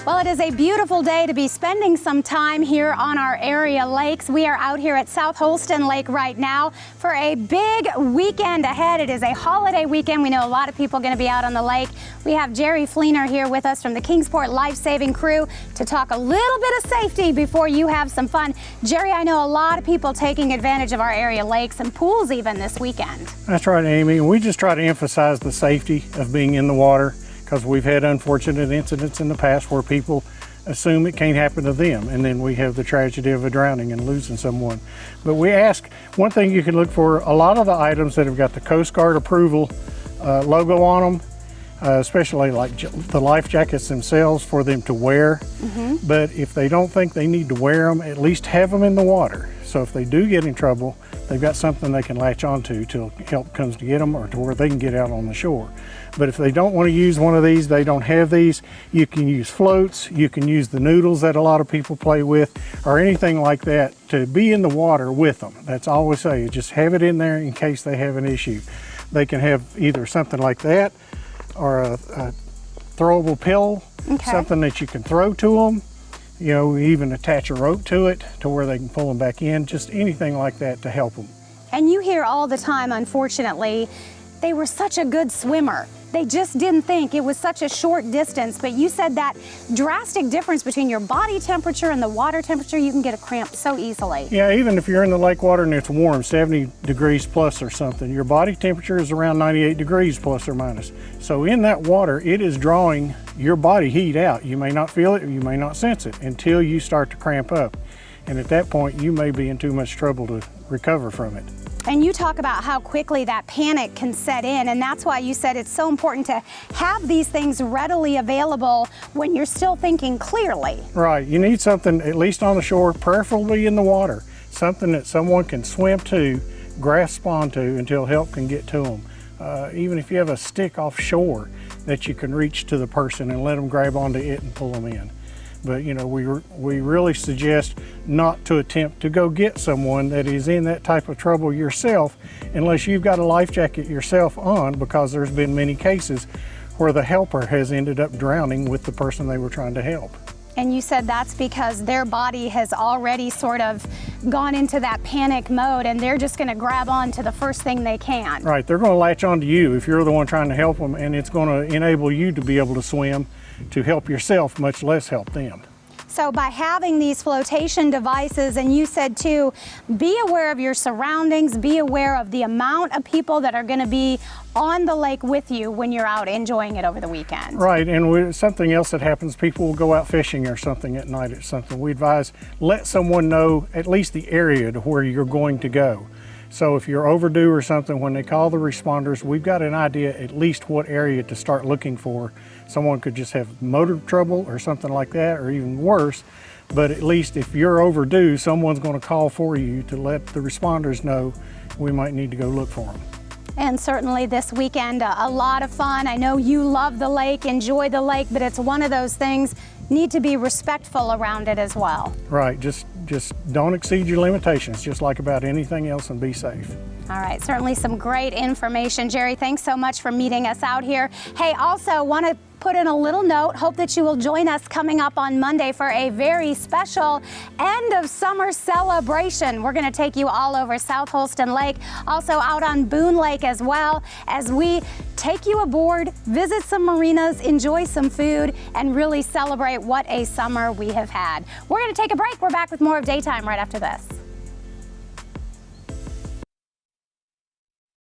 Well, it is a beautiful day to be spending some time here on our area lakes. We are out here at South Holston Lake right now for a big weekend ahead. It is a holiday weekend. We know a lot of people are going to be out on the lake. We have Jerry Fleenor here with us from the Kingsport Lifesaving Crew to talk a little bit of safety before you have some fun. Jerry, I know a lot of people taking advantage of our area lakes and pools even this weekend. That's right, Amy. And we just try to emphasize the safety of being in the water, because we've had unfortunate incidents in the past where people assume it can't happen to them, and then we have the tragedy of a drowning and losing someone. But we ask, one thing you can look for, a lot of the items that have got the Coast Guard approval logo on them, especially like the life jackets themselves for them to wear. But if they don't think they need to wear them, at least have them in the water. So if they do get in trouble, they've got something they can latch onto till help comes to get them, or to where they can get out on the shore. But if they don't want to use one of these, they don't have these, you can use floats, you can use the noodles that a lot of people play with, or anything like that to be in the water with them. That's all we say, just have it in there in case they have an issue. They can have either something like that or a throwable pill, something that you can throw to them. You know, even attach a rope to it to where they can pull them back in, just anything like that to help them. And you hear all the time, unfortunately, they were such a good swimmer. They just didn't think it was such a short distance, but you said that drastic difference between your body temperature and the water temperature, you can get a cramp so easily. Yeah, even if you're in the lake water and it's warm, 70 degrees plus or something, your body temperature is around 98 degrees plus or minus. So in that water, it is drawing your body heat out. You may not feel it or you may not sense it until you start to cramp up. And at that point, you may be in too much trouble to recover from it. And you talk about how quickly that panic can set in, and that's why you said it's so important to have these things readily available when you're still thinking clearly. Right, you need something at least on the shore, preferably in the water, something that someone can swim to, grasp onto until help can get to them. Even if you have a stick offshore that you can reach to the person and let them grab onto it and pull them in. But you know, we really suggest not to attempt to go get someone that is in that type of trouble yourself unless you've got a life jacket yourself on, because there's been many cases where the helper has ended up drowning with the person they were trying to help. And you said that's because their body has already sort of gone into that panic mode and they're just going to grab on to the first thing they can. Right, they're going to latch onto you if you're the one trying to help them, and it's going to enable you to be able to swim to help yourself, much less help them. So by having these flotation devices, and you said too, be aware of your surroundings, be aware of the amount of people that are going to be on the lake with you when you're out enjoying it over the weekend. Right, and something else that happens, people will go out fishing or something at night or something. We advise, let someone know at least the area to where you're going to go. So if you're overdue or something, when they call the responders, we've got an idea at least what area to start looking for. Someone could just have motor trouble or something like that, or even worse. But at least if you're overdue, someone's going to call for you to let the responders know we might need to go look for them. And certainly this weekend, a lot of fun. I know you love the lake, enjoy the lake, but it's one of those things, need to be respectful around it as well. Right, just don't exceed your limitations, just like about anything else, and be safe. All right, certainly some great information. Jerry, thanks so much for meeting us out here. Hey, also want to put in a little note, hope that you will join us coming up on Monday for a very special end of summer celebration. We're going to take you all over South Holston Lake, also out on Boone Lake as well, as we take you aboard, visit some marinas, enjoy some food, and really celebrate what a summer we have had. We're going to take a break. We're back with more of Daytime right after this.